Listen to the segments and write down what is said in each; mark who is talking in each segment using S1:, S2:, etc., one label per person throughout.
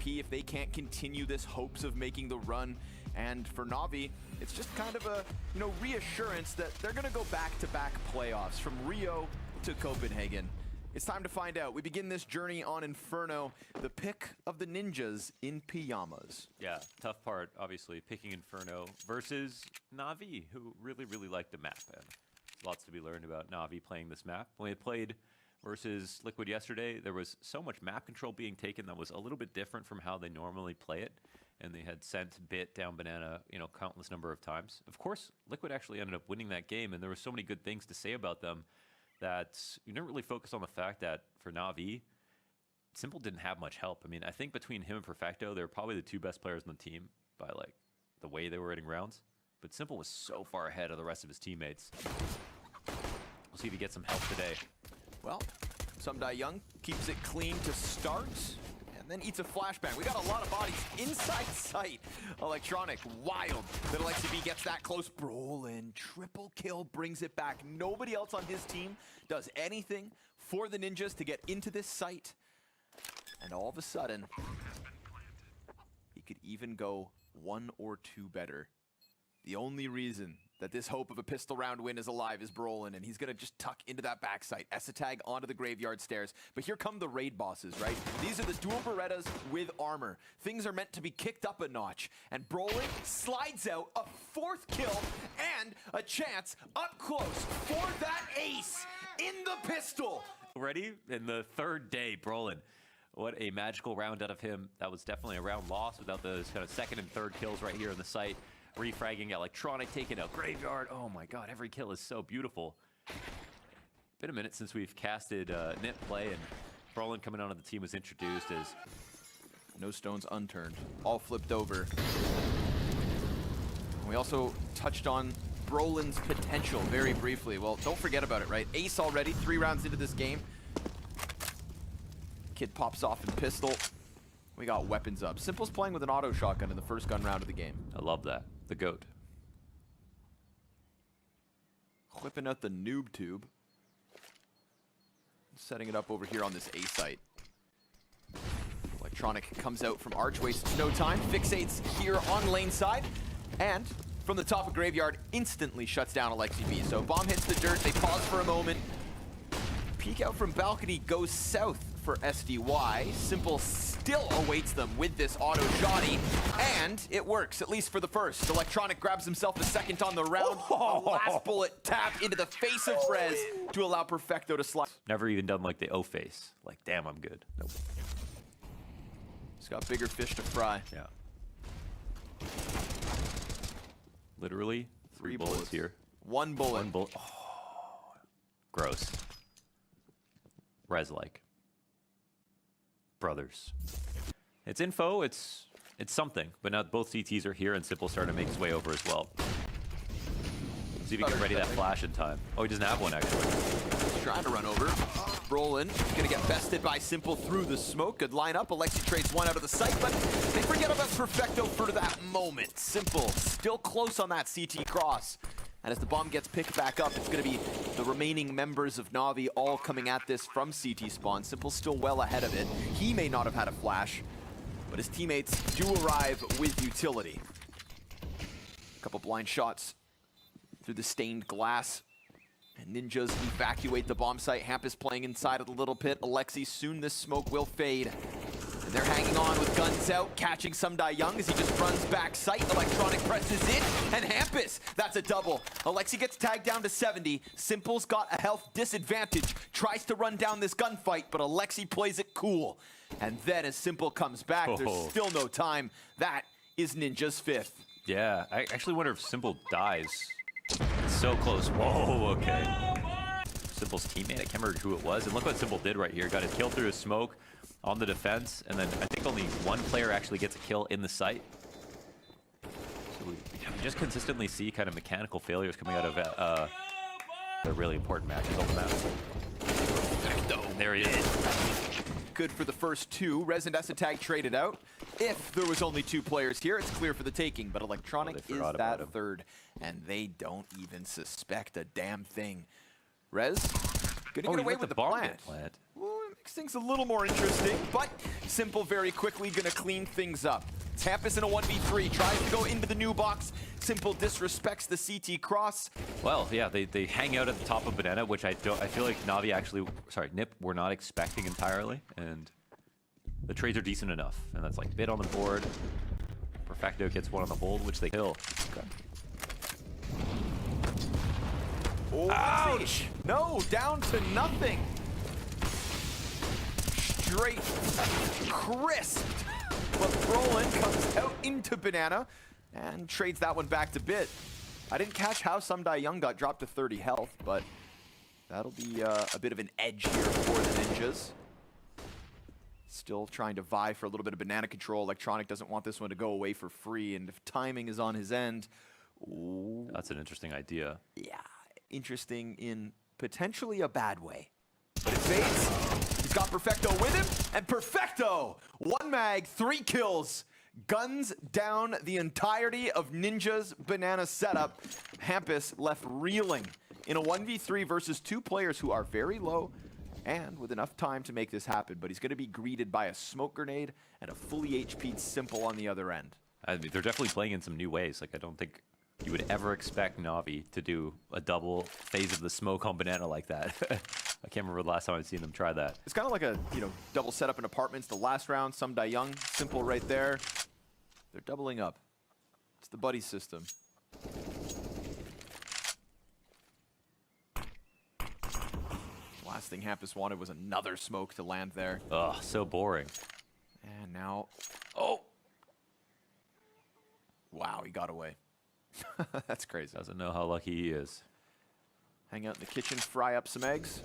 S1: key if they can't continue this hopes of making the run. And for NaVi, it's just kind of a reassurance that they're going to go back-to-back playoffs from Rio to Copenhagen. It's time to find out. We begin this journey on Inferno, the pick of the ninjas in pajamas.
S2: Yeah, tough part, obviously, picking Inferno versus NaVi, who really, really liked the map. And there's lots to be learned about NaVi playing this map. When we played versus Liquid yesterday, there was so much map control being taken that was a little bit different from how they normally play it. And they had sent Bit down banana, countless number of times. Of course, Liquid actually ended up winning that game, and there were so many good things to say about them that you didn't really focus on the fact that for NaVi, symple didn't have much help. I mean, I think between him and Perfecto, they were probably the two best players on the team by like the way they were winning rounds. But symple was so far ahead of the rest of his teammates. We'll see if he gets some help today.
S1: Well, symple keeps it clean to start, and then eats a flashbang. We got a lot of bodies inside sight. Electronic, wild that leikkeet gets that close. Brolin, triple kill, brings it back. Nobody else on his team does anything for the ninjas to get into this site. And all of a sudden, he could even go 1 or 2 better. The only reason that this hope of a pistol round win is alive is Brolin, and he's going to just tuck into that backside. Esatag onto the graveyard stairs. But here come the raid bosses, right? These are the dual Berettas with armor. Things are meant to be kicked up a notch. And Brolin slides out a 4th kill and a chance up close for that ace in the pistol.
S2: Already in the 3rd day, Brolin. What a magical round out of him. That was definitely a round lost without those kind of 2nd and 3rd kills right here in the site. Refragging Electronic, taking out Graveyard. Oh my god, every kill is so beautiful. Been a minute since we've casted Nit play, and Brolin coming onto the team was introduced as
S1: no stones unturned, all flipped over. We also touched on Brolin's potential very briefly. Well, don't forget about it, right? Ace already, 3 rounds into this game. Kid pops off in pistol. We got weapons up. Simple's playing with an auto shotgun in the first gun round of the game.
S2: I love that. The GOAT.
S1: Whipping out the noob tube. Setting it up over here on this A site. Electronic comes out from Arch, wastes no time. Fixates here on lane side. And from the top of Graveyard, instantly shuts down leikkeet. So bomb hits the dirt. They pause for a moment. Peek out from balcony goes south for SDY. Symple still awaits them with this auto shotty, and it works, at least for the first. Electronic grabs himself a 2nd on the round. A last bullet tap into the face of Rez to allow Perfecto to slide.
S2: Never even done like the O face. Like, damn, I'm good. Nope.
S1: He's got bigger fish to fry.
S2: Yeah. Literally 3 bullets here.
S1: 1 bullet.
S2: 1 bullet. Oh, gross. Rez-like. Brothers. It's info, it's something, but now both CTs are here and symple starting to make his way over as well. See if he can ready that flash in time. Oh, he doesn't have one actually.
S1: He's trying to run over. Brolin gonna get bested by symple through the smoke. Good lineup. leikkeet trades 1 out of the site, but they forget about Perfecto for that moment. Symple still close on that CT cross. And as the bomb gets picked back up, it's going to be the remaining members of NaVi all coming at this from CT spawn. Simple's still well ahead of it. He may not have had a flash, but his teammates do arrive with utility. A couple blind shots through the stained glass. And ninjas evacuate the bomb site. Hamp is playing inside of the little pit. leikkeet, soon this smoke will fade. And they're hanging on with guns out, catching symple as he just runs back sight. Electronic presses in, and Hampus, that's a double. leikkeet gets tagged down to 70. Symple's got a health disadvantage, tries to run down this gunfight, but leikkeet plays it cool. And then as symple comes back, there's still no time. That is Ninja's 5th.
S2: Yeah, I actually wonder if symple dies. It's so close. Whoa, okay. Symple's teammate, I can't remember who it was. And look what symple did right here. Got his kill through his smoke on the defense, and then I think only 1 player actually gets a kill in the site. So we just consistently see kind of mechanical failures coming out of the really important matches on the map. And there he is.
S1: Good for the first 2. Rez and Esatag traded out. If there was only 2 players here, it's clear for the taking, but Electronic is that 3rd, and they don't even suspect a damn thing. Rez, gonna get away with the plant.
S2: Well,
S1: Makes things a little more interesting, but symple very quickly gonna clean things up. Tampus in a 1v3, tries to go into the new box. symple disrespects the CT cross.
S2: Well, yeah, they hang out at the top of banana, which I feel like NaVi actually, sorry, Nip, were not expecting entirely, and the trades are decent enough, and that's like bit on the board. Perfecto gets one on the hold, which they kill. Okay.
S1: Oh, ouch! No, down to nothing. Straight crisped. But Brolin comes out into banana and trades that one back to Bit. I didn't catch how Young got dropped to 30 health, but that'll be a bit of an edge here for the Ninjas. Still trying to vie for a little bit of banana control. Electronic doesn't want this one to go away for free, and if timing is on his end, ooh,
S2: that's an interesting idea.
S1: Yeah, interesting in potentially a bad way. But it fades. He's got Perfecto with him, and Perfecto! 1 mag, 3 kills. Guns down the entirety of Ninja's banana setup. Hampus left reeling in a 1v3 versus 2 players who are very low and with enough time to make this happen. But he's going to be greeted by a smoke grenade and a fully HP'd symple on the other end.
S2: I mean, they're definitely playing in some new ways. Like, I don't think you would ever expect NaVi to do a double phase of the smoke on banana like that. I can't remember the last time I've seen them try that.
S1: It's kind of like a, double setup in apartments. The last round, Young, symple right there. They're doubling up. It's the buddy system. Last thing Hampus wanted was another smoke to land there.
S2: Ugh, so boring.
S1: And now, oh! Wow, he got away. That's crazy.
S2: Doesn't know how lucky he is.
S1: Hang out in the kitchen, fry up some eggs.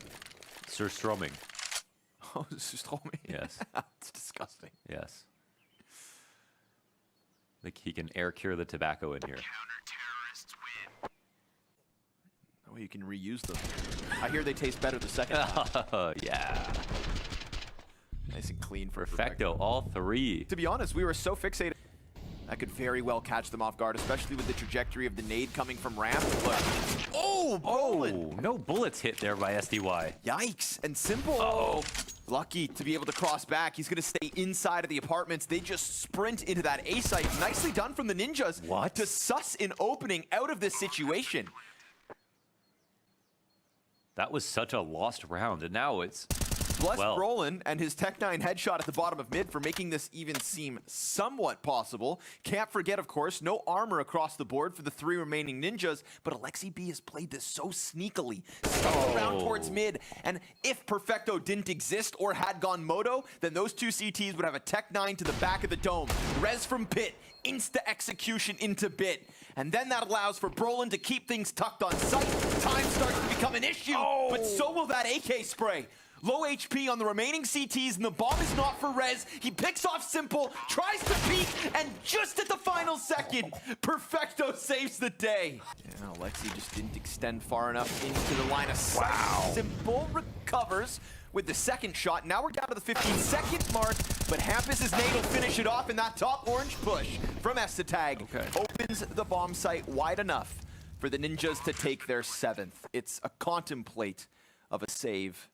S2: Sir Stroming.
S1: Oh, Stroming?
S2: Yes.
S1: It's disgusting.
S2: Yes. I think he can air cure the tobacco in here.
S1: Oh, you can reuse them. I hear they taste better the second time.
S2: Yeah.
S1: Nice and clean for
S2: Perfecto, all 3.
S1: To be honest, we were so fixated. That could very well catch them off guard, especially with the trajectory of the nade coming from ramp. But, oh,
S2: no bullets hit there by SDY.
S1: Yikes, and symple. Lucky to be able to cross back. He's going to stay inside of the apartments. They just sprint into that A site. Nicely done from the Ninjas.
S2: What?
S1: To suss an opening out of this situation.
S2: That was such a lost round, and now it's...
S1: Bless Brolin and his Tech-9 headshot at the bottom of mid for making this even seem somewhat possible. Can't forget, of course, no armor across the board for the 3 remaining Ninjas, but Alexi B has played this so sneakily. Stuck around towards mid, and if Perfecto didn't exist or had gone moto, then those 2 CTs would have a Tech-9 to the back of the dome. Res from Pit, insta-execution into Bit. And then that allows for Brolin to keep things tucked on sight. Time starts to become an issue, but so will that AK spray. Low HP on the remaining CTs, and the bomb is not for res. He picks off symple, tries to peek, and just at the final second, Perfecto saves the day. Yeah, Alexi just didn't extend far enough into the line of sight. Wow. Symple recovers with the second shot. Now we're down to the 15-second mark, but Hampus's nade will finish it off in that top orange push from Estetag. Okay. Opens the bomb site wide enough for the Ninjas to take their 7th. It's a contemplate of a save.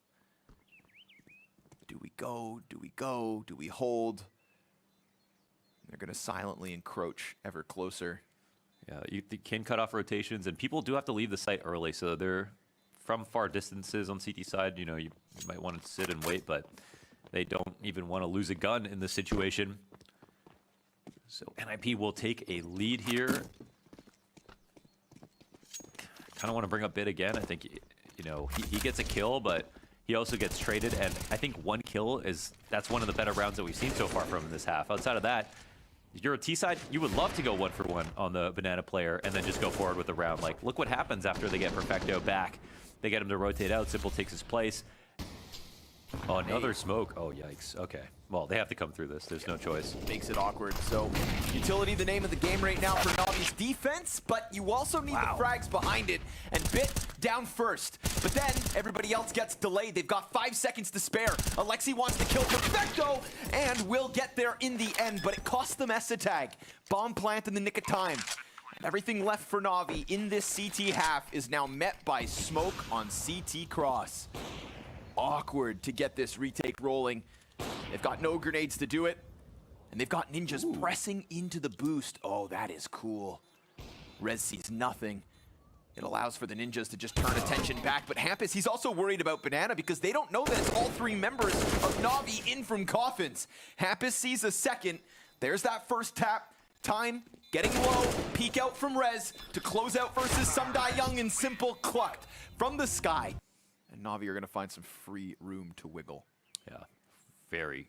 S1: Do we go? Do we go? Do we hold? They're going to silently encroach ever closer.
S2: Yeah, you can cut off rotations, and people do have to leave the site early, so they're from far distances on CT side. You might want to sit and wait, but they don't even want to lose a gun in this situation. So NIP will take a lead here. Kind of want to bring up Bit again. I think, he gets a kill, but he also gets traded, and I think 1 kill that's one of the better rounds that we've seen so far from him this half. Outside of that, if you're a T side, you would love to go 1 for 1 on the banana player and then just go forward with the round. Like, look what happens after they get Perfecto back. They get him to rotate out. Symple takes his place. Oh, another smoke. Oh, yikes. Okay. Well, they have to come through this. There's no choice.
S1: Makes it awkward. So, utility, the name of the game right now for NaVi's defense, but you also need the frags behind it. And Bit down first. But then, everybody else gets delayed. They've got 5 seconds to spare. Alexi wants to kill Perfecto, and will get there in the end, but it cost them Estetag. Bomb plant in the nick of time. And everything left for NaVi in this CT half is now met by smoke on CT cross. awkward to get this retake rolling. They've got no grenades to do it, and they've got ninjas pressing into the boost. Oh, that is cool. Rez sees nothing. It allows for the ninjas to just turn attention back, but Hampus, he's also worried about Banana because they don't know that it's all three members of NaVi in from coffins. Hampus sees a second. There's that first tap. Time getting low. Peek out from Rez to close out versus Sumdai Young and symple clucked from the sky. And NaVi are going to find some free room to wiggle.
S2: Yeah, very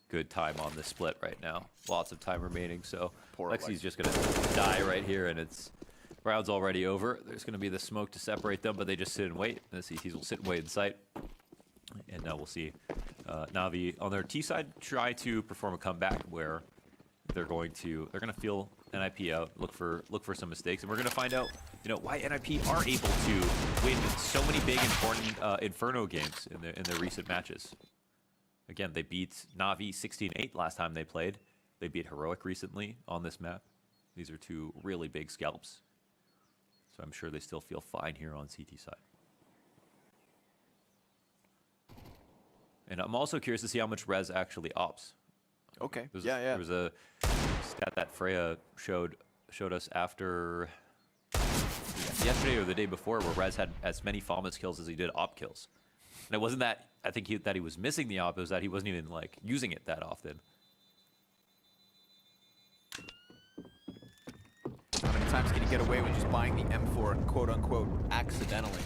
S2: good time on this split right now. Lots of time remaining, so Lexi's just going to die right here, and it's round's already over. There's going to be the smoke to separate them, but they just sit and wait. The CTs will sit and wait in sight. And now we'll see NaVi on their T side try to perform a comeback where they're going to feel NIP out, look for some mistakes, and we're going to find out, you know, why NIP are able to win so many big important Inferno games in their recent matches. Again, they beat NaVi 16-8 last time they played. They beat Heroic recently on this map. These are two really big scalps. So I'm sure they still feel fine here on CT side. And I'm also curious to see how much Rez actually opts.
S1: Okay.
S2: There was a stat that Freya showed us after yesterday or the day before, where Rez had as many Famas kills as he did op kills. And it wasn't that I think that he was missing the op; it was that he wasn't even like using it that often.
S1: How many times can you get away with just buying the M4, quote unquote, accidentally?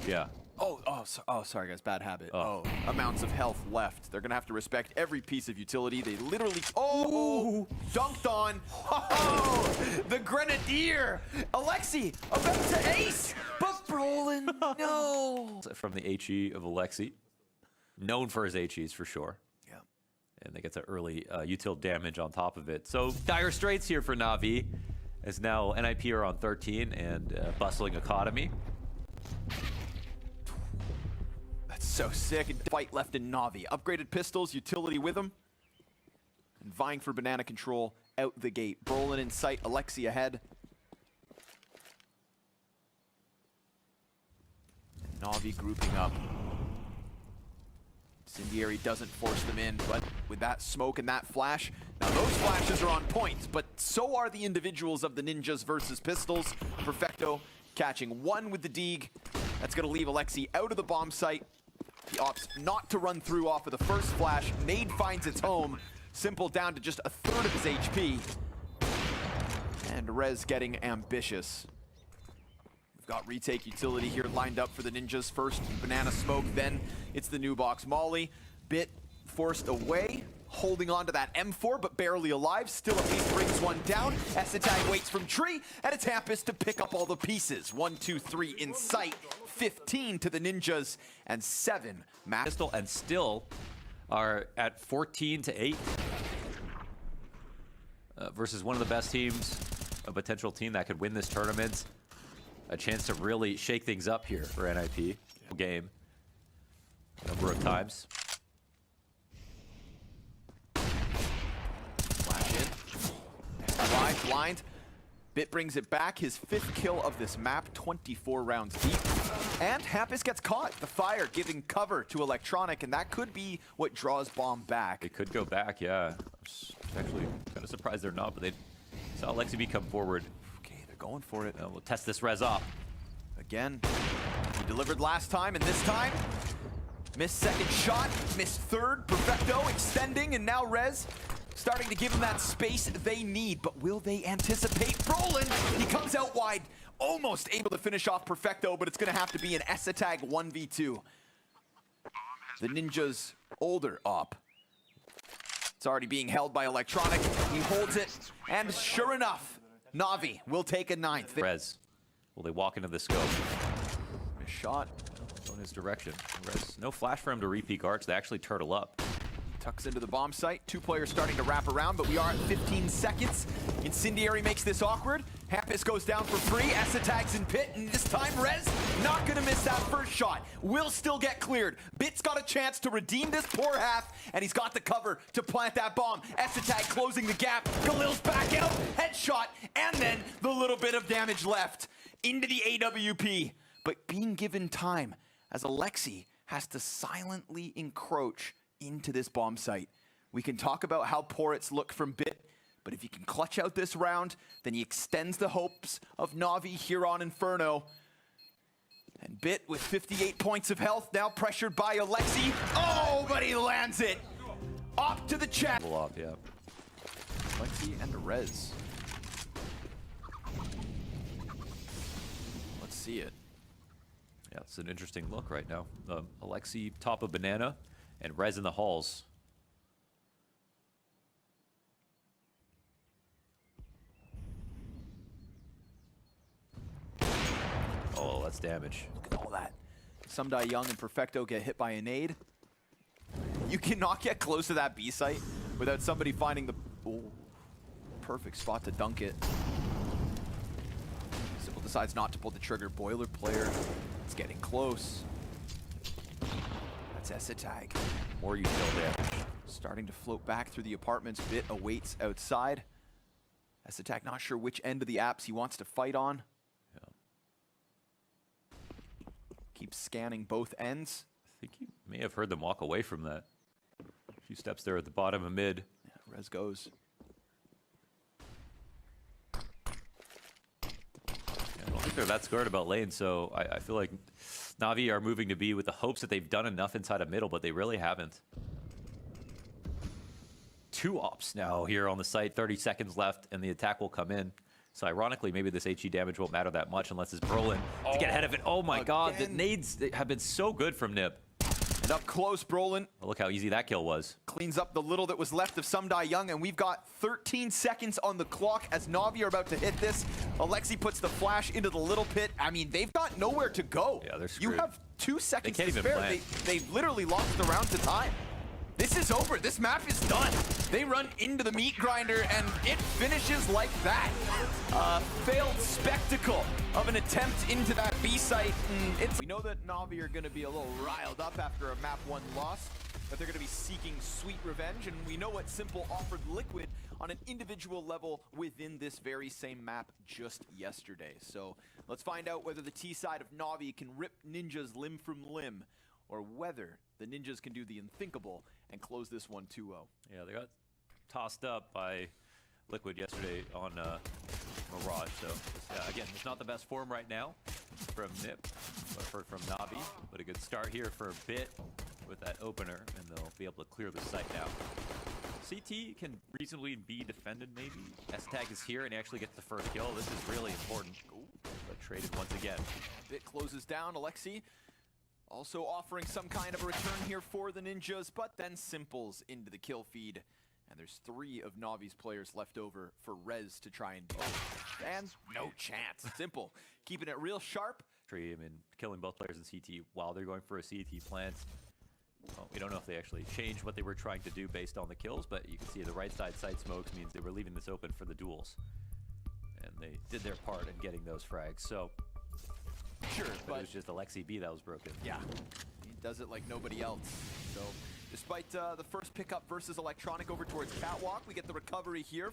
S2: Yeah.
S1: Oh, sorry guys, bad habit. Oh, amounts of health left. They're gonna have to respect every piece of utility. They literally, dunked on. Oh, the Grenadier. Alexi about to ace, but Brolin, no.
S2: From the HE of Alexi, known for his HEs for sure.
S1: Yeah.
S2: And they get the early util damage on top of it. So dire straits here for NaVi, as now NIP are on 13 and bustling economy.
S1: So sick. Fight left in NaVi. Upgraded pistols, utility with them. And vying for banana control out the gate. Brolin in sight, Alexi ahead. And NaVi grouping up. Incendiary doesn't force them in, but with that smoke and that flash, now those flashes are on point, but so are the individuals of the ninjas versus pistols. Perfecto catching one with the Deeg. That's going to leave Alexi out of the bomb site. He opts not to run through off of the first flash. Nade finds its home. Symple down to just a third of his HP. And Rez getting ambitious. We've got retake utility here lined up for the ninjas. First, banana smoke, then it's the new box Molly. Bit forced away, holding on to that M4, but barely alive. Still at least brings one down. S1mple waits from tree, and it's Hampus to pick up all the pieces. 1, 2, 3 in sight. 15 to the ninjas, and 7
S2: Pistol, and still are at 14-8 versus one of the best teams, a potential team that could win this tournament. A chance to really shake things up here for NIP. Game a number of times.
S1: Flash in. Wide, blind. Bit brings it back, his 5th kill of this map, 24 rounds deep. And Hampus gets caught. The fire giving cover to Electronic, and that could be what draws bomb back.
S2: It could go back, yeah. I'm actually kind of surprised they're not, but they saw Lexi come forward.
S1: Okay, they're going for it.
S2: We'll test this res off.
S1: Again, he delivered last time, and this time, missed second shot, missed third, Perfecto extending, and now Rez starting to give them that space they need, but will they anticipate? Brolin, he comes out wide, almost able to finish off Perfecto, but it's gonna have to be an S1mple 1v2. The ninja's older op. It's already being held by Electronic. He holds it, and sure enough, NaVi will take a 9th.
S2: Rez, will they walk into the scope?
S1: A shot.
S2: Go in his direction. Rez, no flash for him to repeat arch. They actually turtle up.
S1: Tucks into the bomb site. 2 players starting to wrap around, but we are at 15 seconds. Incendiary makes this awkward. Hampus goes down for free. Essa tags in pit, and this time Rez not gonna miss that first shot. Will still get cleared. Bit's got a chance to redeem this poor half, and he's got the cover to plant that bomb. Essa tag closing the gap. Galil's back out. Headshot, and then the little bit of damage left into the AWP. But being given time, as Alexi has to silently encroach into this bomb site. We can talk about how poor it's looked from Bit, but if you can clutch out this round, then he extends the hopes of NaVi here on Inferno. And Bit with 58 points of health, now pressured by Alexi. Oh, but he lands it! Off to the chest.
S2: Off, yeah.
S1: Alexi and Rez. Let's see it.
S2: Yeah, it's an interesting look right now. Alexi top of banana and Rez in the halls. Oh, that's damage.
S1: Look at all that. Sumdai Young and Perfecto get hit by a nade. You cannot get close to that B site without somebody finding the perfect spot to dunk it. Simple decides not to pull the trigger. Boiler player, it's getting close. That's S-Tag.
S2: More you kill damage.
S1: Starting to float back through the apartments. Bit awaits outside. S-Tag not sure which end of the apps he wants to fight on.
S2: Yeah.
S1: Keeps scanning both ends.
S2: I think you may have heard them walk away from that. A few steps there at the bottom of mid.
S1: Yeah, Rez goes.
S2: Yeah, I don't think they're that scared about lane, so I feel like NaVi are moving to B with the hopes that they've done enough inside of middle, but they really haven't. 2 ops now here on the site, 30 seconds left, and the attack will come in. So ironically, maybe this HE damage won't matter that much unless it's Brolin to get ahead of it. Oh my god, the nades have been so good from Nip.
S1: And up close, Brolin
S2: Look how easy that kill was.
S1: cleans up the little that was left of Sumdai Young, and we've got 13 seconds on the clock as NaVi are about to hit this. Alexi puts the flash into the little pit. I mean, they've got nowhere to go.
S2: Yeah, they're screwed.
S1: You have 2 seconds
S2: can't
S1: to
S2: even
S1: spare.
S2: plan.
S1: They've literally lost the round to time. This is over. This map is done. They run into the meat grinder, and it finishes like that. Failed spectacle of an attempt into that B site. We know that NaVi are going to be a little riled up after a map 1 loss, but they're going to be seeking sweet revenge, and we know what symple offered Liquid on an individual level within this very same map just yesterday. So let's find out whether the T side of NaVi can rip Ninja's limb from limb, or whether the Ninjas can do the unthinkable and close this one 2-0.
S2: Yeah, they got tossed up by Liquid yesterday on Mirage. So again, it's not the best form right now from Nip, but from NaVi. But a good start here for a bit with that opener, and they'll be able to clear the site now. CT can reasonably be defended maybe. S-Tag is here and actually gets the first kill. This is really important. But traded once again.
S1: Bit closes down. Alexi also offering some kind of a return here for the Ninjas, but then Simple's into the kill feed. And there's 3 of Navi's players left over for Rez to try and do. And no chance. Simple keeping it real sharp.
S2: I mean, killing both players in CT while they're going for a CT plant. Well, we don't know if they actually changed what they were trying to do based on the kills, but you can see the right side side smokes means they were leaving this open for the duels. And they did their part in getting those frags. So
S1: Sure,
S2: but it was just Alexi B that was broken.
S1: Yeah, he does it like nobody else. So despite the first pickup versus Electronic over towards Catwalk, we get the recovery here.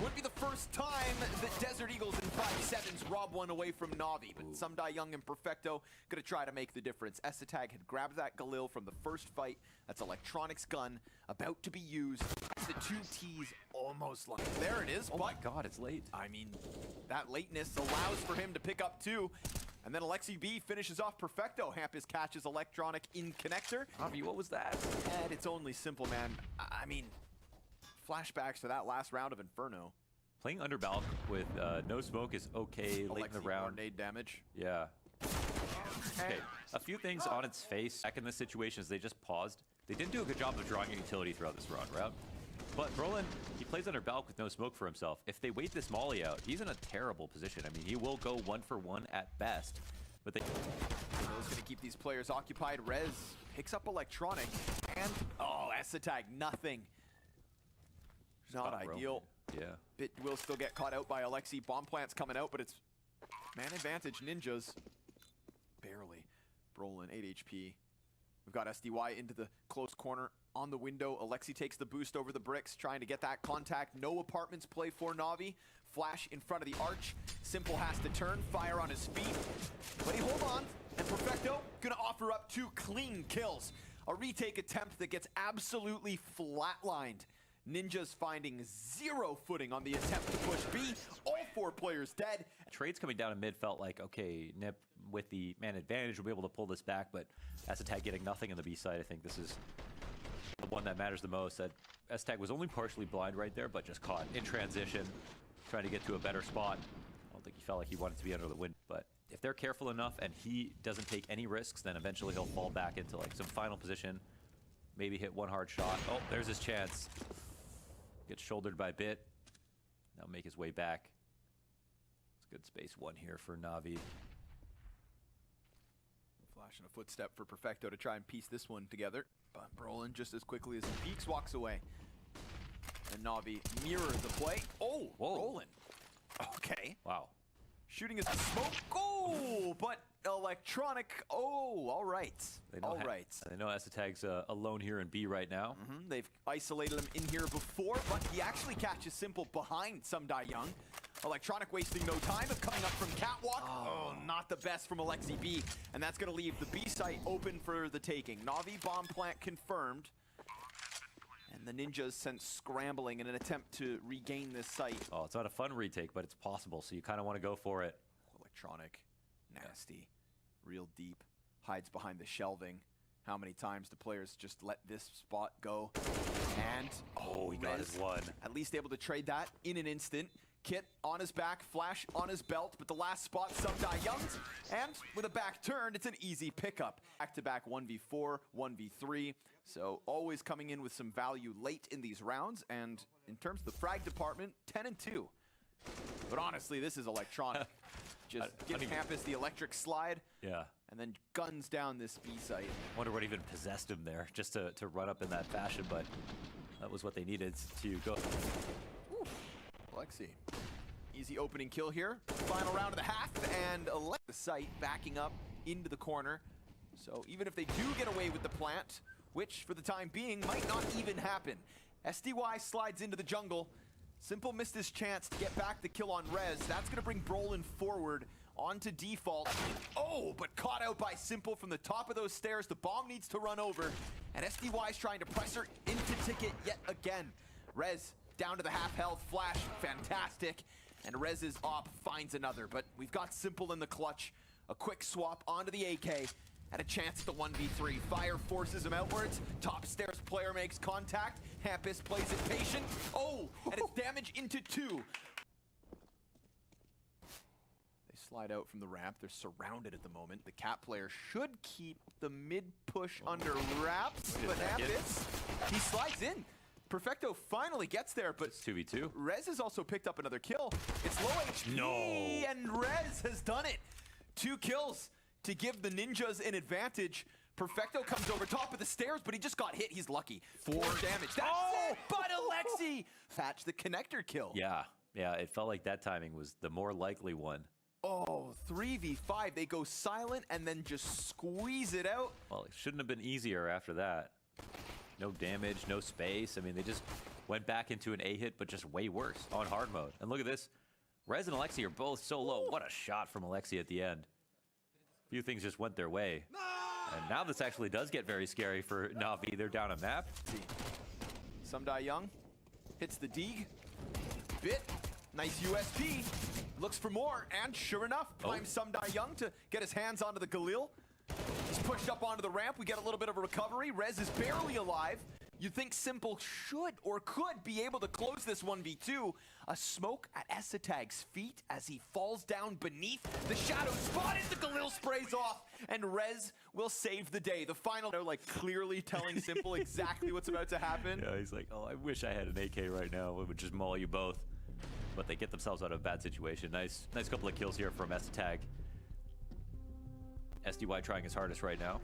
S1: Would be the first time that Desert Eagles in 5-7s rob one away from NaVi, but Sumdai Young and Perfecto gonna try to make the difference. S-Tag had grabbed that Galil from the first fight. That's Electronic's gun about to be used. The 2 T's almost like there it is.
S2: Oh my god, it's late.
S1: I mean, that lateness allows for him to pick up 2. And then Alexi B finishes off Perfecto. Hampus catches Electronic in connector.
S2: NaVi, what was that?
S1: And it's only Simple, man. I mean, flashbacks to that last round of Inferno.
S2: Playing under Balk with no smoke is okay late in the round.
S1: Nade damage.
S2: Yeah. Okay, a few things on its face. Back in this situation is they just paused. They didn't do a good job of drawing a utility throughout this round. But Brolin, he plays under Balk with no smoke for himself. If they wait this molly out, he's in a terrible position. I mean, he will go 1 for 1 at best. But they...
S1: Those gonna keep these players occupied. Rez picks up Electronic, and oh, S-Tag, nothing. Not ideal.
S2: Yeah.
S1: Bit will still get caught out by Alexi. Bomb plant's coming out, but it's man advantage Ninjas. Barely. Brolin, 8 HP. We've got SDY into the close corner on the window. Alexi takes the boost over the bricks, trying to get that contact. No apartments play for NaVi. Flash in front of the arch. Simple has to turn, fire on his feet. But he hold on. And Perfecto gonna offer up 2 clean kills. A retake attempt that gets absolutely flatlined. Ninjas finding 0 footing on the attempt to push B. All 4 players dead.
S2: Trades coming down in mid felt like, okay, Nip with the man advantage will be able to pull this back, but S1mple getting nothing on the B side. I think this is the one that matters the most. That S1mple was only partially blind right there, but just caught in transition, trying to get to a better spot. I don't think he felt like he wanted to be under the wind, but if they're careful enough and he doesn't take any risks, then eventually he'll fall back into like some final position, maybe hit one hard shot. Oh, there's his chance. Gets shouldered by Bit. Now make his way back. It's good space 1 here for NaVi.
S1: Flash and a footstep for Perfecto to try and piece this one together. But Brolin, just as quickly as he peeks, walks away. And NaVi mirrors the play. Oh,
S2: whoa.
S1: Brolin. Okay.
S2: Wow.
S1: Shooting is the smoke. Oh, but electronic. Oh, all right. All right.
S2: I know S1mple's alone here in B right now.
S1: They've isolated him in here before, but he actually catches sympl behind Young. Electronic wasting no time, but coming up from Catwalk. Oh, not the best from Alexi B. And that's going to leave the B site open for the taking. NaVi bomb plant confirmed. And the Ninjas sent scrambling in an attempt to regain this site.
S2: Oh, it's not a fun retake, but it's possible, so you kind of want to go for it.
S1: Electronic, nasty, real deep, hides behind the shelving. How many times do players just let this spot go? And,
S2: oh, he got his one.
S1: At least able to trade that in an instant. Kit on his back, Flash on his belt, but the last spot, Young's. And with a back turn, it's an easy pickup. Back-to-back 1v4, 1v3. So always coming in with some value late in these rounds. And in terms of the frag department, 10-2. But honestly, this is electronic. Just give Campus the electric slide.
S2: Yeah.
S1: And then guns down this B site.
S2: Wonder what even possessed him there, just to run up in that fashion, but that was what they needed to go.
S1: Ooh. Alexi. Easy opening kill here. Final round of the half, and the site backing up into the corner. So even if they do get away with the plant, which for the time being might not even happen, SDY slides into the jungle. sympl missed his chance to get back the kill on Rez. That's going to bring Brolin forward onto default. Oh, but caught out by sympl from the top of those stairs. The bomb needs to run over, and SDY's trying to press her into ticket yet again. Rez down to the half health. Flash, fantastic. And Rez's op finds another, but we've got sympl in the clutch. A quick swap onto the AK, and a chance at the 1v3. Fire forces him outwards. Top stairs player makes contact. Hampus plays it patient. Oh, and it's damage into 2. They slide out from the ramp. They're surrounded at the moment. The Cat player should keep the mid push under wraps, but Hampus, he slides in. Perfecto finally gets there, but
S2: it's 2v2.
S1: Rez has also picked up another kill. It's low HP,
S2: no.
S1: And Rez has done it. 2 kills to give the Ninjas an advantage. Perfecto comes over top of the stairs, but he just got hit. He's lucky. 4 damage. That's it, but Alexi Thatch the connector kill.
S2: Yeah, it felt like that timing was the more likely one.
S1: Oh, 3v5. They go silent and then just squeeze it out.
S2: Well, it shouldn't have been easier after that. No damage, no space. I mean, they just went back into an A hit, but just way worse on hard mode. And look at this. Rez and Alexi are both so low. What a shot from Alexi at the end. A few things just went their way. And now this actually does get very scary for NaVi. They're down a map.
S1: Young hits the dig. Bit, nice USP. Looks for more, and sure enough, primes Young to get his hands onto the Galil. He's pushed up onto the ramp. We get a little bit of a recovery. Rez is barely alive. You'd think sympl should or could be able to close this 1v2. A smoke at S1mple's feet as he falls down beneath. The shadow spotted. The Galil sprays off, and Rez will save the day. The final, they're like clearly telling sympl exactly what's about to happen.
S2: Yeah, he's like, oh, I wish I had an AK right now. It would just maul you both. But they get themselves out of a bad situation. Nice couple of kills here from S1mple. SDY trying his hardest right now.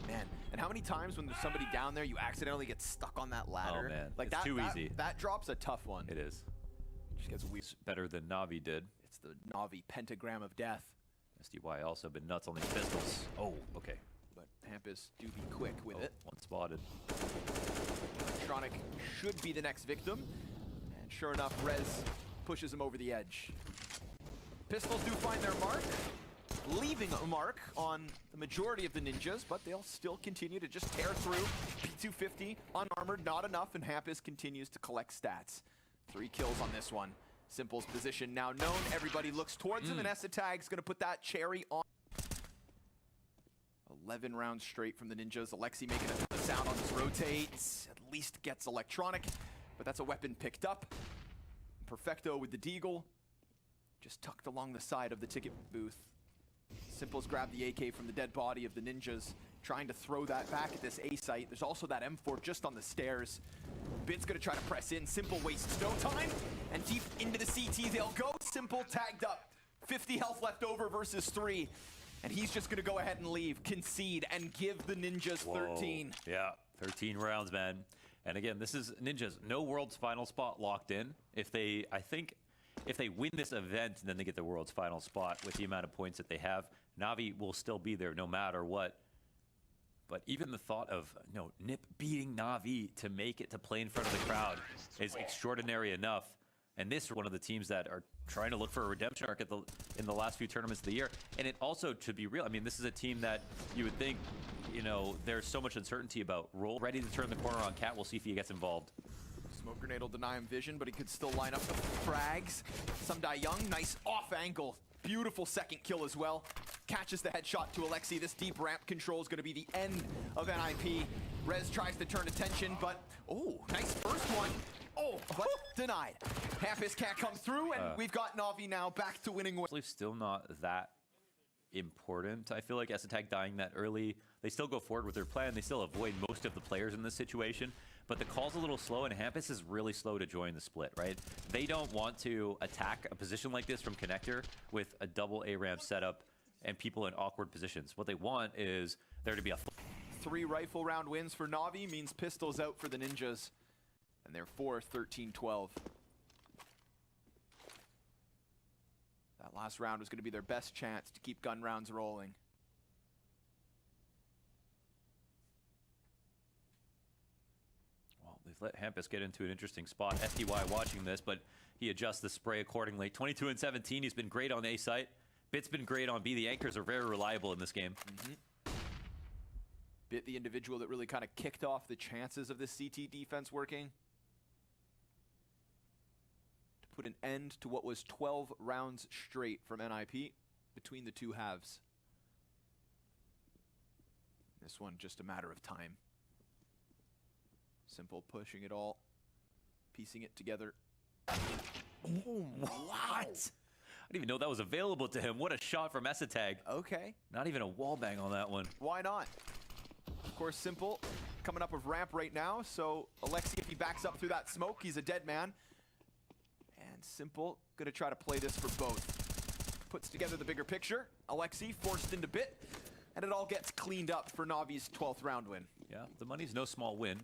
S1: Man, and how many times when there's somebody down there, you accidentally get stuck on that ladder?
S2: Oh man,
S1: like
S2: it's too easy.
S1: That drop's a tough one.
S2: It is.
S1: Just gets weird.
S2: It's better than NaVi did.
S1: It's the NaVi pentagram of death.
S2: SDY also been nuts on these pistols. Oh, okay.
S1: But Hampus do be quick with it.
S2: One spotted.
S1: Electronic should be the next victim. And sure enough, Rez pushes him over the edge. Pistols do find their mark. leaving a mark on the majority of the ninjas, but they'll still continue to just tear through. P250, unarmored, not enough, and Hampus continues to collect stats. 3 kills on this one. Simple's position now known. Everybody looks towards him, and Esatag's going to put that cherry on. 11 rounds straight from the ninjas. Alexi making a sound on his rotates. At least gets electronic, but that's a weapon picked up. Perfecto with the deagle. Just tucked along the side of the ticket booth. Simple's grabbed the AK from the dead body of the ninjas, trying to throw that back at this A site. There's also that M4 just on the stairs. Bit's gonna try to press in. Simple wastes no time, and deep into the CT they'll go. Simple tagged up. 50 health left over versus 3. And he's just gonna go ahead and leave, concede, and give the ninjas 13.
S2: Whoa. Yeah, 13 rounds, man. And again, this is ninjas. No world's final spot locked in. If they win this event, then they get the world's final spot with the amount of points that they have. NaVi will still be there no matter what. But even the thought of Nip beating NaVi to make it to play in front of the crowd is extraordinary enough. And this is one of the teams that are trying to look for a redemption arc in the last few tournaments of the year. And it also, to be real, I mean, this is a team that you would think, there's so much uncertainty about. Roll ready to turn the corner on Cat. We'll see if he gets involved.
S1: Smoke grenade will deny him vision, but he could still line up the frags. Some Die Young, nice off angle. Beautiful second kill as well. Catches the headshot to Alexi. This deep ramp control is going to be the end of NIP. Rez tries to turn attention, but nice first one. But denied. Hampus can't come through, and we've got NaVi now back to winning.
S2: Still not that important. I feel like Esatag dying that early, they still go forward with their plan. They still avoid most of the players in this situation, but the call's a little slow, and Hampus is really slow to join the split, right? They don't want to attack a position like this from connector with a double A ramp setup and people in awkward positions. What they want is there to be a
S1: 3 rifle round wins for NaVi means pistols out for the ninjas, and they're 13-12. That last round was going to be their best chance to keep gun rounds rolling.
S2: Well, they've let Hampus get into an interesting spot. SDY watching this, but he adjusts the spray accordingly. 22 and 17, he's been great on A site. Bit's been great on B. The anchors are very reliable in this game.
S1: Bit the individual that really kind of kicked off the chances of this CT defense working. To put an end to what was 12 rounds straight from NIP between the two halves. This one just a matter of time. Simple pushing it all, piecing it together.
S2: What? I didn't even know that was available to him. What a shot from Esatag.
S1: Okay.
S2: Not even a wall bang on that one.
S1: Why not? Of course, Simple coming up with ramp right now, so Alexi, if he backs up through that smoke, he's a dead man. And Simple gonna try to play this for both. Puts together the bigger picture. Alexi forced into Bit, and it all gets cleaned up for Navi's 12th round win.
S2: Yeah, the money's no small win.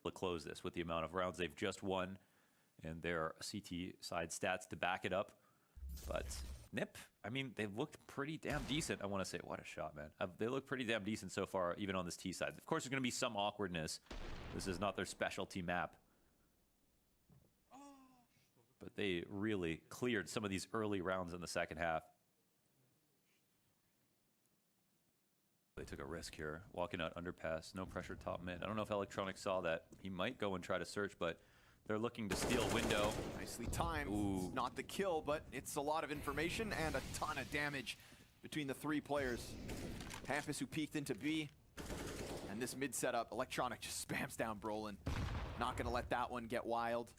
S2: To close this with the amount of rounds they've just won and their CT side stats to back it up. But Nip, I mean, they've looked pretty damn decent. I want to say, what a shot, man. They look pretty damn decent so far, even on this T side. Of course, there's going to be some awkwardness. This is not their specialty map. But they really cleared some of these early rounds in the second half. They took a risk here, walking out underpass, no pressure top mid. I don't know if Electronic saw that. He might go and try to search, but they're looking to steal window.
S1: Nicely timed.
S2: Ooh.
S1: It's not the kill, but it's a lot of information and a ton of damage between the 3 players. Hampus, who peeked into B, and this mid setup, Electronic just spams down Brolin. Not gonna let that one get wild.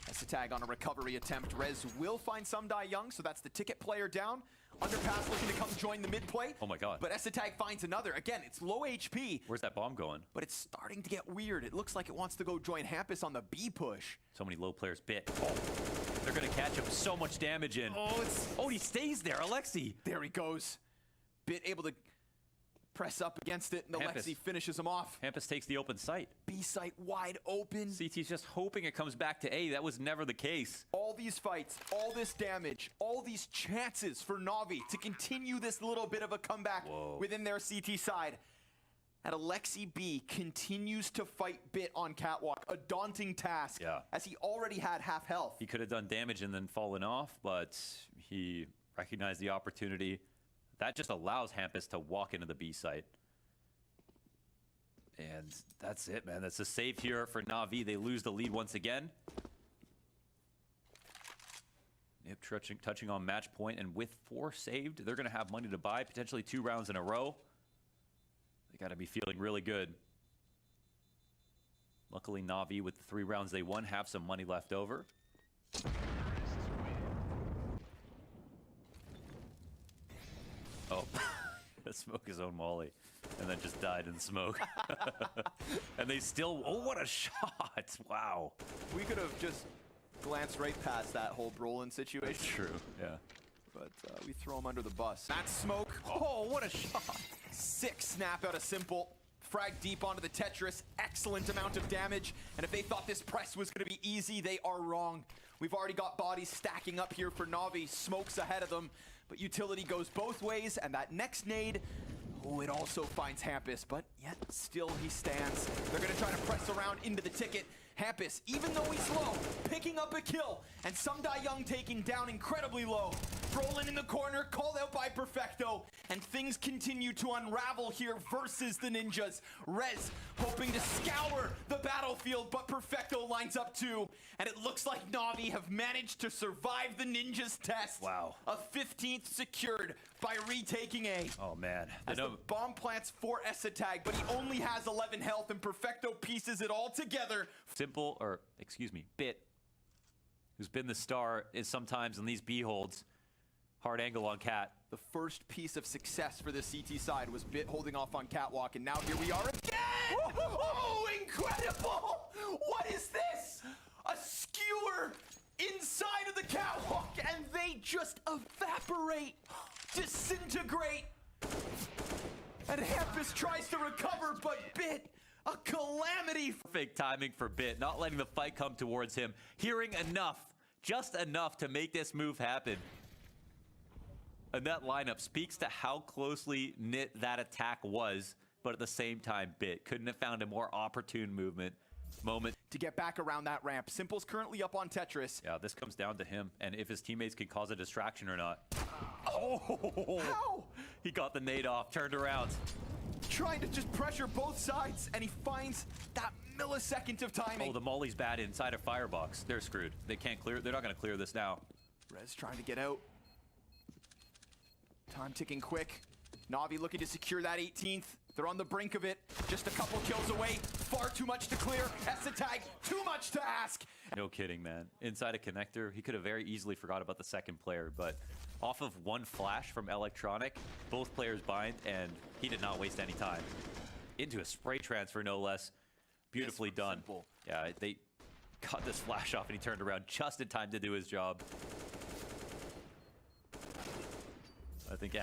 S1: Esatag on a recovery attempt. Rez will find some Die Young, so that's the ticket player down. Underpass looking to come join the mid play.
S2: Oh my god.
S1: But Esatag finds another. Again, it's low HP.
S2: Where's that bomb going?
S1: But it's starting to get weird. It looks like it wants to go join Hampus on the B push.
S2: So many low players bit. Oh, they're gonna catch him. So much damage in. Oh, he stays there, Alexi.
S1: There he goes. Bit able to press up against it, and Alexi finishes him off.
S2: Hampus takes the open site.
S1: B site wide open.
S2: CT's just hoping it comes back to A. That was never the case.
S1: All these fights, all this damage, all these chances for NaVi to continue this little bit of a comeback within their CT side. And Alexi B continues to fight Bit on Catwalk, a daunting task, as he already had half health.
S2: He could have done damage and then fallen off, but he recognize the opportunity. That just allows Hampus to walk into the B site. And that's it, man. That's a save here for NaVi. They lose the lead once again. Yep, touching on match point, and with 4 saved, they're going to have money to buy, potentially 2 rounds in a row. They got to be feeling really good. Luckily, NaVi, with the 3 rounds they won, have some money left over. Oh, smoke his own molly, and then just died in smoke. And they still, oh, what a shot. Wow.
S1: We could have just glanced right past that whole Brolin situation.
S2: That's true, yeah.
S1: But we throw him under the bus. That's smoke. Oh, what a shot. 6 snap out of symple. Frag deep onto the Tetris. Excellent amount of damage. And if they thought this press was going to be easy, they are wrong. We've already got bodies stacking up here for NaVi. Smoke's ahead of them. But utility goes both ways. And that next nade, oh, it also finds Hampus. But yet still he stands. They're going to try to press around into the ticket. Hampus, even though he's low, picking up a kill, and Sumdai Young taking down incredibly low. Brolin in the corner, called out by Perfecto, and things continue to unravel here versus the Ninjas. Rez hoping to scour the battlefield, but Perfecto lines up too, and it looks like NaVi have managed to survive the Ninjas test.
S2: Wow.
S1: A 15th secured by retaking A.
S2: Oh, man.
S1: As the bomb plants for S-Tag, but he only has 11 health, and Perfecto pieces it all together.
S2: Simple, or excuse me, Bit, who's been the star, is sometimes in these B holds. Hard angle on Cat.
S1: The first piece of success for the CT side was Bit holding off on Catwalk, and now here we are again! Oh, incredible! What is this? A skewer inside of the Catwalk, and they just evaporate, disintegrate. And Hampus tries to recover, but Bit, a calamity.
S2: Perfect timing for Bit, not letting the fight come towards him. Hearing enough, just enough to make this move happen. And that lineup speaks to how closely knit that attack was, but at the same time, Bit couldn't have found a more opportune moment
S1: to get back around that ramp. Simple's currently up on Tetris.
S2: Yeah, this comes down to him, and if his teammates can cause a distraction or not. Oh!
S1: How?
S2: He got the nade off, turned around.
S1: Trying to just pressure both sides, and he finds that millisecond of timing.
S2: Oh, the molly's bad inside a firebox. They're screwed. They can't clear. They're not going to clear this now.
S1: Rez trying to get out. Time ticking quick. NaVi looking to secure that 18th. They're on the brink of it. Just a couple kills away. Far too much to clear. S-Tag, too much to ask.
S2: No kidding, man. Inside a connector, he could have very easily forgot about the second player, but off of one flash from Electronic, both players bind, and he did not waste any time. Into a spray transfer, no less. Beautifully done.
S1: Simple.
S2: Yeah, they cut this flash off, and he turned around just in time to do his job. I think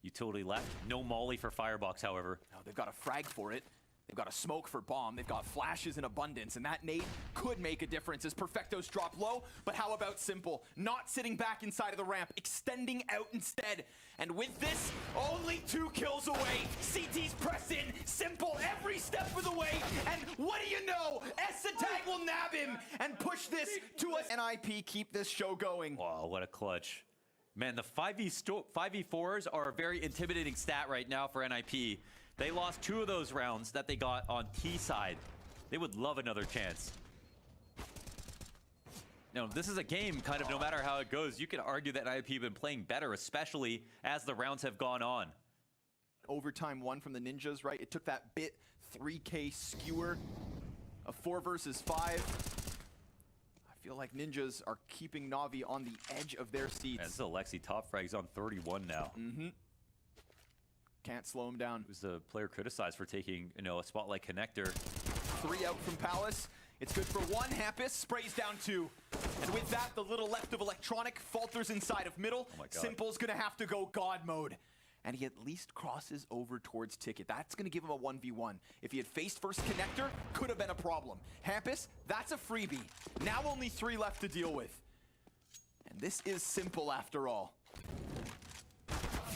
S2: utility left. No molly for firebox, however.
S1: No, they've got a frag for it. They've got a smoke for bomb. They've got flashes in abundance, and that nade could make a difference as Perfecto's drop low. But how about Simple? Not sitting back inside of the ramp, extending out instead. And with this, only 2 kills away. CT's press in. Simple every step of the way. And what do you know? S-Tag will nab him and push this to us. NIP keep this show going.
S2: Wow, what a clutch. Man, the 5v4s are a very intimidating stat right now for NIP. They lost 2 of those rounds that they got on T side. They would love another chance. No, this is a game, kind of, no matter how it goes. You can argue that NIP have been playing better, especially as the rounds have gone on.
S1: Overtime 1 from the Ninjas, right? It took that Bit 3K skewer, a 4 versus 5. I feel like Ninjas are keeping NaVi on the edge of their seats.
S2: Man, this is Alexi top frag. He's on 31 now.
S1: Can't slow him down.
S2: Who's the player criticized for taking, a spotlight connector?
S1: 3 out from Palace. It's good for 1. Hampus sprays down 2. And with that, the little left of Electronic falters inside of middle.
S2: Oh my God.
S1: Simple's gonna have to go God mode. And he at least crosses over towards Ticket. That's gonna give him a 1v1. If he had faced first connector, could have been a problem. Hampus, that's a freebie. Now only 3 left to deal with. And this is Simple after all.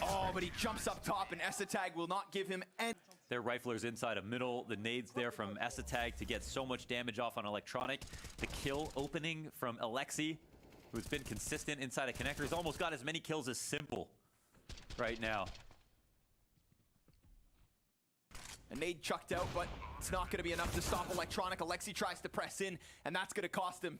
S1: Oh, but he jumps up top, and S-Tag will not give him any.
S2: Their riflers inside of middle. The nades there from S-Tag to get so much damage off on Electronic. The kill opening from Alexi. who's been consistent inside a connector, has almost got as many kills as Simple right now.
S1: A nade chucked out, but it's not going to be enough to stop Electronic. Alexi tries to press in, and that's going to cost him.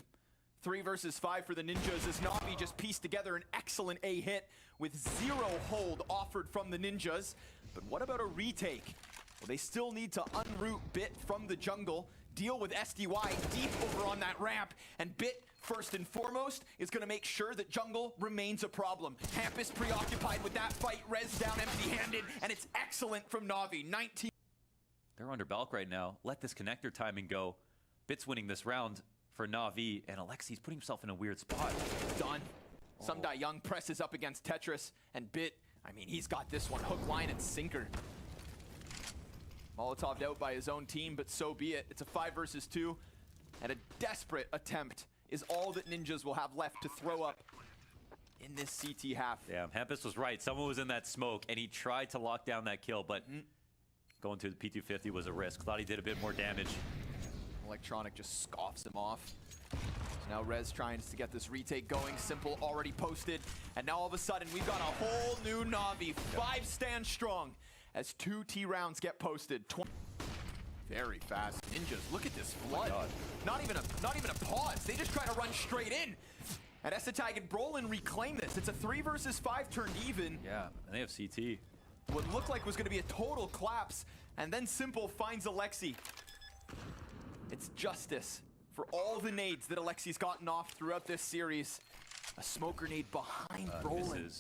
S1: 3 versus 5 for the Ninjas as NaVi just pieced together an excellent A hit with 0 hold offered from the Ninjas. But what about a retake? Well, they still need to unroot Bit from the jungle, deal with SDY deep over on that ramp, and Bit, first and foremost, is going to make sure that jungle remains a problem. Hampus preoccupied with that fight, Rez down empty-handed, and it's excellent from NaVi. 19.
S2: They're under Balk right now. Let this connector timing go. Bit's winning this round for NaVi, and Alexi's putting himself in a weird spot.
S1: Done. Sumdai Young presses up against Tetris, and Bit, I mean, he's got this one hook, line, and sinker. Molotov'd out by his own team, but so be it. It's a 5 versus 2, and a desperate attempt is all that Ninjas will have left to throw up in this CT half.
S2: Yeah, Hampus was right. Someone was in that smoke, and he tried to lock down that kill, but going to the P250 was a risk. Thought he did a bit more damage.
S1: Electronic just scoffs him off. So now Rez trying to get this retake going. Symple already posted. And now all of a sudden, we've got a whole new NaVi. 5 stand strong as 2 T rounds get posted. Very fast. Ninjas, look at this flood. Not even a pause. They just try to run straight in. And Esatag and Brolin reclaim this. It's a 3 versus 5 turned even.
S2: Yeah, and they have CT.
S1: What looked like was going to be a total collapse. And then Symple finds Alexi. It's justice for all the nades that Alexi's gotten off throughout this series. A smoke grenade behind Brolin.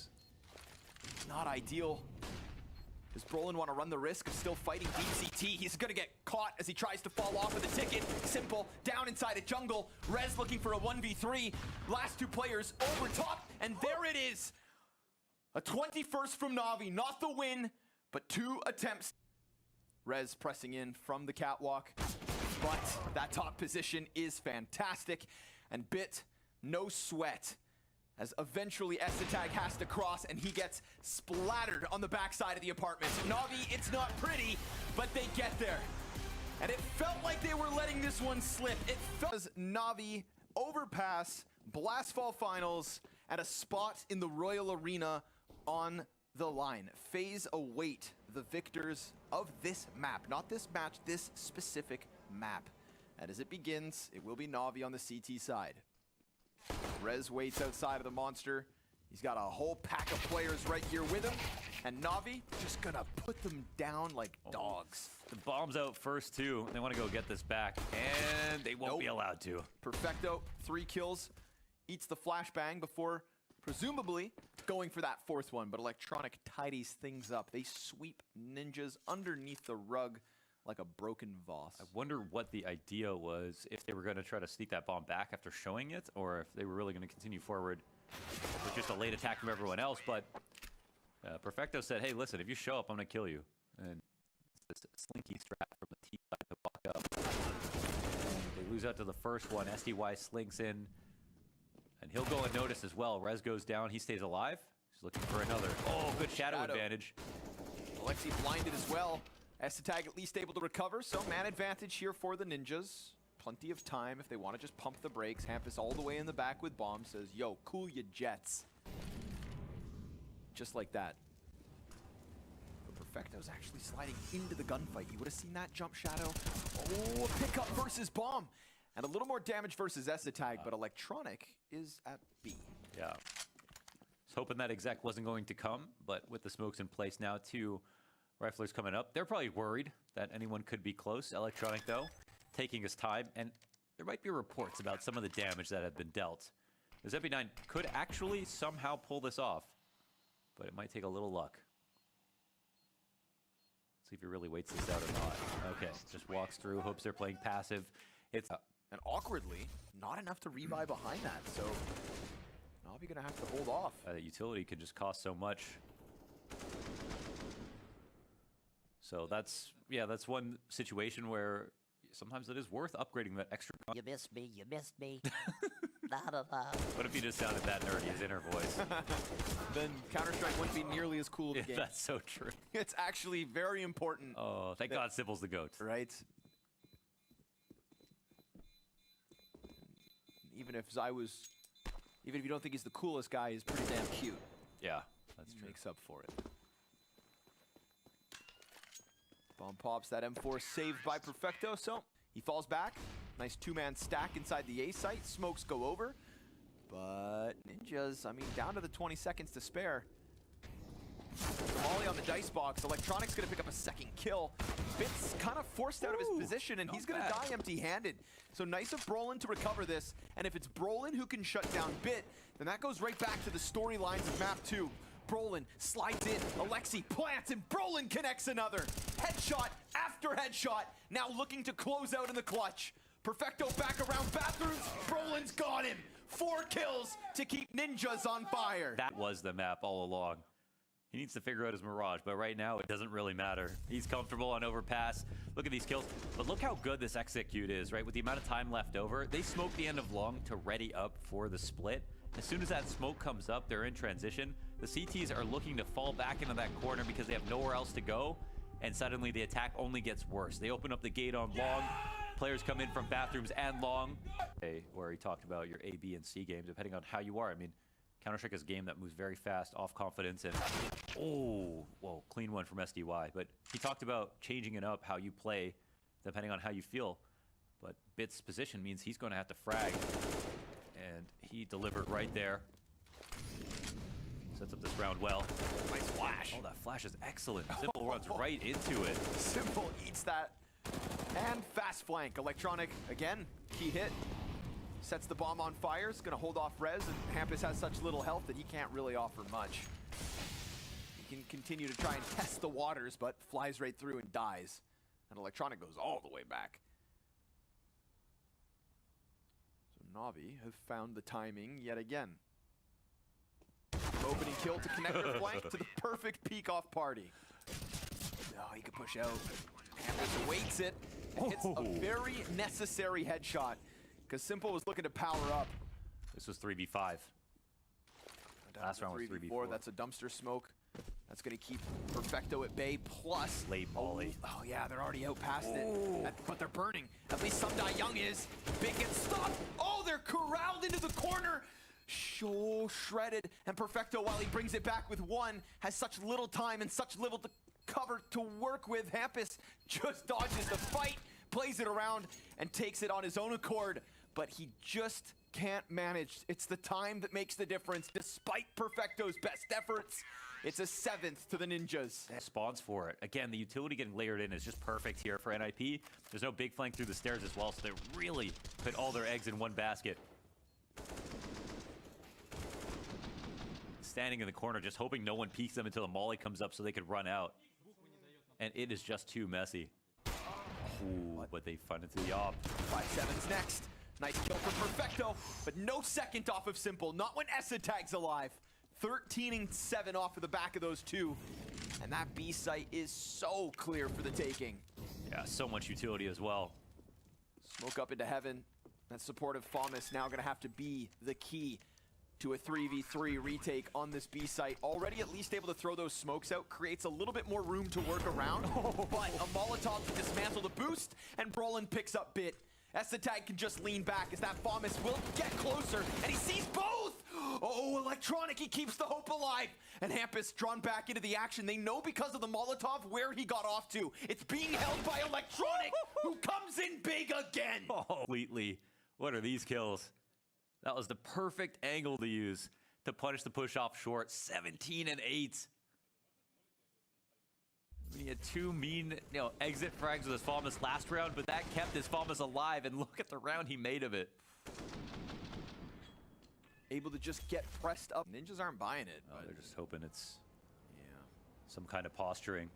S1: Not ideal. Does Brolin want to run the risk of still fighting deep CT? He's going to get caught as he tries to fall off with a ticket. Symple down inside a jungle. Rez looking for a 1v3. Last 2 players over top. And there it is. A 21st from NaVi. Not the win, but 2 attempts. Rez pressing in from the catwalk. But that top position is fantastic. And Bit, no sweat. As eventually Esatag has to cross and he gets splattered on the backside of the apartment. NaVi, it's not pretty, but they get there. And it felt like they were letting this one slip. It felt as NaVi overpass, Blastfall finals, at a spot in the Royal Arena on the line. Faze await the victors of this map. Not this match, this specific map. And as it begins, it will be NaVi on the CT side. Rez waits outside of the monster. He's got a whole pack of players right here with him. And NaVi just gonna put them down like dogs.
S2: The bomb's out first too. They want to go get this back, and they won't be allowed to.
S1: Perfecto, 3 kills. Eats the flashbang before presumably going for that 4th one. But Electronic tidies things up. They sweep Ninjas underneath the rug like a broken vase.
S2: I wonder what the idea was, if they were going to try to sneak that bomb back after showing it, or if they were really going to continue forward with just a late attack from everyone else. But Perfecto said, hey, listen, if you show up, I'm going to kill you. And it's this slinky strat from the T side to walk up. They lose out to the first one. SDY slinks in, and he'll go unnoticed as well. Rez goes down. He stays alive. He's looking for another. Oh, good shadow advantage.
S1: Alexi blinded as well. Esatag at least able to recover, so man advantage here for the Ninjas. Plenty of time if they want to just pump the brakes. Hampus all the way in the back with bomb says, yo, cool ya jets. Just like that. But Perfecto's actually sliding into the gunfight. You would have seen that jump shadow. Oh, pickup versus bomb. And a little more damage versus Esatag, but Electronic is at B.
S2: Yeah. I was hoping that exec wasn't going to come, but with the smokes in place now, 2 riflers coming up. They're probably worried that anyone could be close. Electronic, though, taking his time, and there might be reports about some of the damage that have been dealt. As MP9 could actually somehow pull this off, but it might take a little luck. See if he really waits this out or not. Okay, just walks through, hopes they're playing passive. It's
S1: and awkwardly, not enough to rebuy behind that, so NaVi gonna have to hold off.
S2: Utility can just cost so much. So that's one situation where sometimes it is worth upgrading that extra.
S3: You missed me, you missed me. Da, da, da.
S2: What if he just sounded that nerdy, his inner voice?
S1: Then Counter-Strike wouldn't be nearly as cool of a game.
S2: That's so true.
S1: It's actually very important.
S2: Oh, thank God Simple's the GOAT.
S1: Right? Even if Zywoo's Even if you don't think he's the coolest guy, he's pretty damn cute.
S2: Yeah, that's
S1: He
S2: true.
S1: makes up for it. Bomb pops, that M4 saved by Perfecto, so he falls back. Nice two-man stack inside the A site. Smokes go over. But Ninjas, I mean, down to the 20 seconds to spare. Molly on the dice box. Electronic's gonna pick up a second kill. Bit's kind of forced out of his position, and he's gonna die empty-handed. So nice of Brolin to recover this. And if it's Brolin who can shut down Bit, then that goes right back to the storylines of map 2. Brolin slides in, Alexi plants, and Brolin connects another. Headshot after headshot, now looking to close out in the clutch. Perfecto back around bathrooms, Brolin's got him. 4 kills to keep Ninjas on fire.
S2: That was the map all along. He needs to figure out his Mirage, but right now it doesn't really matter. He's comfortable on overpass. Look at these kills. But look how good this execute is, right? With the amount of time left over, they smoke the end of long to ready up for the split. As soon as that smoke comes up, they're in transition. The CTs are looking to fall back into that corner because they have nowhere else to go. And suddenly the attack only gets worse. They open up the gate on long. Players come in from bathrooms and long. Where he talked about your A, B, and C games, depending on how you are. I mean, Counter-Strike is a game that moves very fast, off confidence, and oh, whoa, clean one from SDY. But he talked about changing it up, how you play, depending on how you feel. But Bit's position means he's going to have to frag. And he delivered right there. Sets up this round well.
S1: Nice flash.
S2: Oh, that flash is excellent. symple runs right into it.
S1: symple eats that. And fast flank. Electronic, again, key hit. Sets the bomb on fire. It's going to hold off res, and Hampus has such little health that he can't really offer much. He can continue to try and test the waters, but flies right through and dies. And Electronic goes all the way back. So NaVi have found the timing yet again. Opening kill to connect their flank to the perfect peek off party. Oh, he could push out. Hampus awaits it and hits a very necessary headshot because symple was looking to power up.
S2: This was 3v5. Last round was 3v4.
S1: That's a dumpster smoke. That's going to keep Perfecto at bay, plus...
S2: Late volley.
S1: Oh, yeah, they're already out past it. But they're burning. At least Sundai Young is. Big gets stopped. Oh, they're corralled into the corner. So shredded. And Perfecto, while he brings it back with one, has such little time and such little to cover to work with. Hampus just dodges the fight, plays it around, and takes it on his own accord. But he just can't manage. It's the time that makes the difference, despite Perfecto's best efforts. It's a 7th to the Ninjas.
S2: Spawns for it. Again, the utility getting layered in is just perfect here for NIP. There's no big flank through the stairs as well, so they really put all their eggs in one basket. Standing in the corner, just hoping no one peeks them until the molly comes up so they could run out. And it is just too messy. Ooh, but they fund into the op.
S1: 5-7's next. Nice kill from Perfecto, but no second off of symple. Not when Essa tags alive. 13 and 7 off of the back of those two. And that B site is so clear for the taking.
S2: Yeah, so much utility as well.
S1: Smoke up into heaven. That supportive FAMAS now gonna have to be the key to a 3v3 retake on this B site. Already at least able to throw those smokes out, creates a little bit more room to work around. But a Molotov to dismantle the boost, and Brolin picks up Bit. Esatag can just lean back as that FAMAS will get closer, and he sees both! Oh, Electronic, he keeps the hope alive! And Hampus drawn back into the action. They know because of the Molotov where he got off to. It's being held by Electronic, who comes in big again!
S2: Oh, completely. What are these kills? That was the perfect angle to use to punish the push off short. 17 and 8. He had two mean, exit frags with his FAMAS last round, but that kept his FAMAS alive, and look at the round he made of it.
S1: Able to just get pressed up. Ninjas aren't buying it.
S2: Oh, they're just hoping it's
S1: yeah,
S2: some kind of posturing.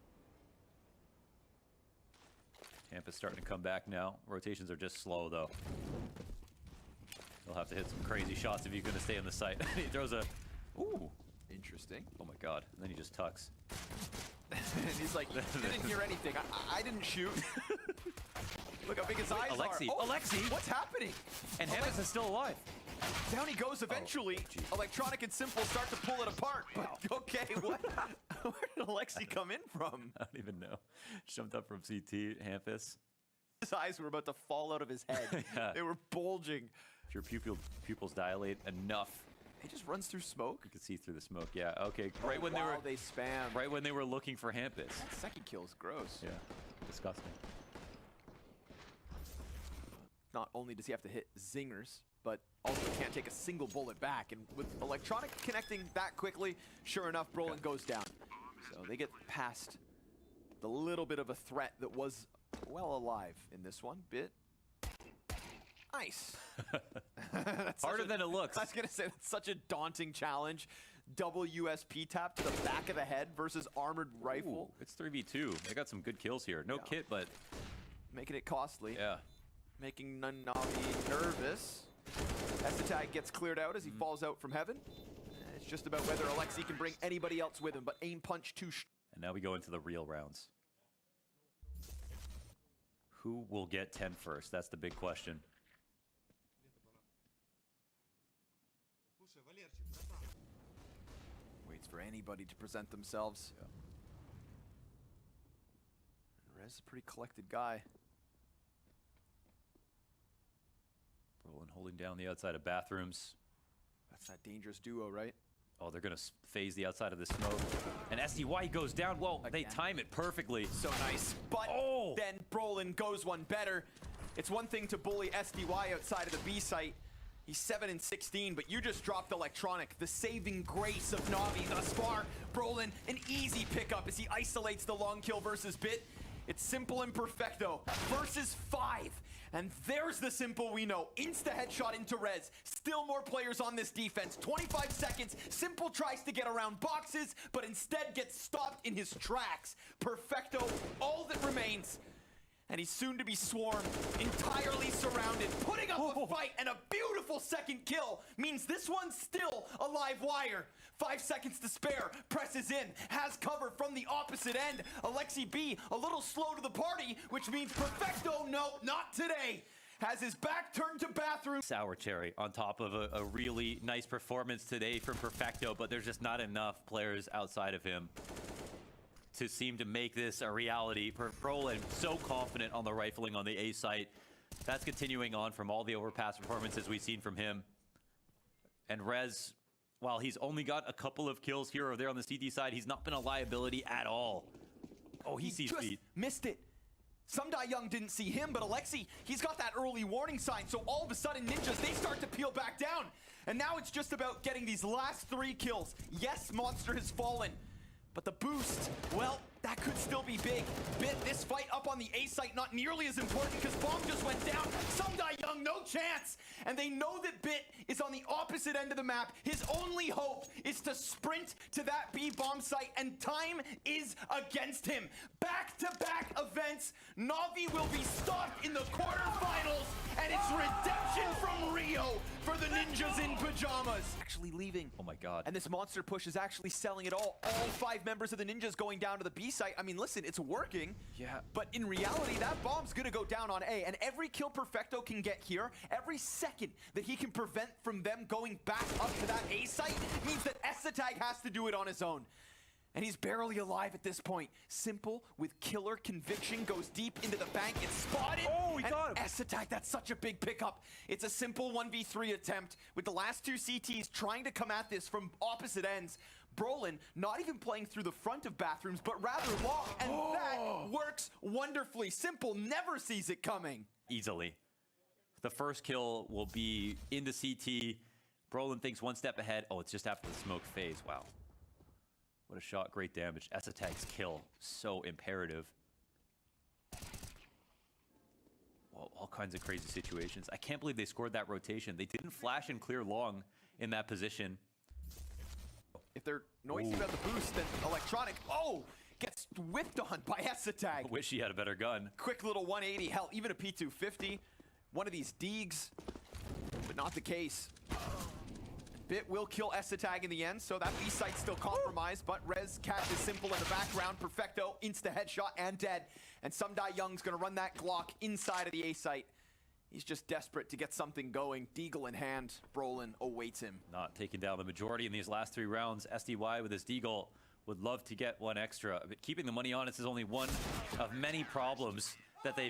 S2: Tampa's starting to come back now. Rotations are just slow, though. He'll have to hit some crazy shots if he's going to stay on the site. He throws a... Ooh.
S1: interesting.
S2: Oh, my God. And then he just tucks.
S1: And he's like, you didn't hear anything. I didn't shoot. Look how big his eyes
S2: Alexi.
S1: are. Oh,
S2: Alexi!
S1: What's happening?
S2: And Hampus is still alive.
S1: Down he goes eventually. Electronic and symple start to pull it apart. But okay, what? Where did Alexi come in from?
S2: I don't even know. Jumped up from CT, Hampus.
S1: His eyes were about to fall out of his head.
S2: Yeah.
S1: They were bulging.
S2: If your pupils dilate enough
S1: He just runs through smoke.
S2: You can see through the smoke. Yeah. Okay. Right when
S1: they spam.
S2: Right when they were looking for Hampus.
S1: That second kill is gross.
S2: Yeah. Disgusting.
S1: Not only does he have to hit zingers, but also can't take a single bullet back. And with Electronic connecting that quickly, sure enough, Brolin goes down. So they get past the little bit of a threat that was well alive in this one. Bit. Nice.
S2: Harder than it looks.
S1: I was going to say, that's such a daunting challenge. Double USP tap to the back of the head versus armored rifle.
S2: Ooh, it's 3v2. They got some good kills here. No kit, but...
S1: Making it costly.
S2: Yeah.
S1: Making NaVi nervous. S1mple gets cleared out as he falls out from heaven. It's just about whether Alexi can bring anybody else with him, but aim punch too.
S2: And now we go into the real rounds. Who will get 10 first? That's the big question.
S1: Waits for anybody to present themselves.
S2: Yeah.
S1: And Rez is a pretty collected guy.
S2: Brolin holding down the outside of bathrooms.
S1: That's that dangerous duo, right?
S2: Oh, they're going to phase the outside of the smoke. And SDY goes down. Well, they time it perfectly.
S1: So nice. But then Brolin goes one better. It's one thing to bully SDY outside of the B site. He's 7 and 16, but you just dropped Electronic, the saving grace of NaVi thus far. Brolin, an easy pickup as he isolates the long kill versus Bit. It's symple and perfecto versus 5. And there's the symple we know. Insta headshot into Rez. Still more players on this defense. 25 seconds. Symple tries to get around boxes, but instead gets stopped in his tracks. Perfecto, all that remains. And he's soon to be swarmed, entirely surrounded, putting up a fight, and a beautiful second kill means this one's still a live wire. 5 seconds to spare, presses in, has cover from the opposite end. Alexi B, a little slow to the party, which means Perfecto, no, not today. Has his back turned to bathroom.
S2: Sour cherry on top of a really nice performance today from Perfecto, but there's just not enough players outside of him to seem to make this a reality. Brolin so confident on the rifling on the A site. That's continuing on from all the overpass performances we've seen from him. And Rez, while he's only got a couple of kills here or there on the CD side, he's not been a liability at all. Oh, he sees feet.
S1: Missed it. Sumda Young didn't see him, but Alexi, he's got that early warning sign, so all of a sudden Ninjas, they start to peel back down. And now it's just about getting these last 3 kills. Yes, Monster has fallen. But the boost, well, that could still be big. Bit, this fight up on the A site not nearly as important because Bomb just went down. Sumda Young, no chance. And they know that Bit is on the opposite end of the map. His only hope is to sprint to that B bomb site, and time is against him. Back-to-back events, NaVi will be stopped in the quarterfinals, and it's redemption from Rio for the Ninjas in pajamas. Actually leaving.
S2: Oh my God.
S1: And this monster push is actually selling it all. All 5 members of the Ninjas going down to the B site. I mean, listen, it's working.
S2: Yeah.
S1: But in reality, that bomb's gonna go down on A. And every kill Perfecto can get here, every second that he can prevent from them going back up to that A site means that S1mple has to do it on his own. And he's barely alive at this point. Symple with killer conviction goes deep into the bank. It's spotted.
S2: Oh, he got him.
S1: S1mple, that's such a big pickup. It's a simple 1v3 attempt with the last 2 CTs trying to come at this from opposite ends. Brolin not even playing through the front of bathrooms, but rather long, and that works wonderfully. Symple never sees it coming.
S2: Easily. The first kill will be in the CT. Brolin thinks 1 step ahead. Oh, it's just after the smoke phase. Wow. What a shot, great damage. S1mple's kill, so imperative. Well, all kinds of crazy situations. I can't believe they scored that rotation. They didn't flash and clear long in that position.
S1: If they're noisy about the boost, then Electronic, gets whipped on by S1mple.
S2: Wish he had a better gun.
S1: Quick little 180, hell, even a P250. One of these Deegs, but not the case. Bit will kill S1mple in the end, so that B site's still compromised, but Rez catches Symple in the background. Perfecto, insta headshot and dead. And Sumda Young's gonna run that Glock inside of the A site. He's just desperate to get something going. Deagle in hand, Brolin awaits him.
S2: Not taking down the majority in these last 3 rounds. SDY with his Deagle would love to get 1 extra, but keeping the money honest is only one of many problems that they've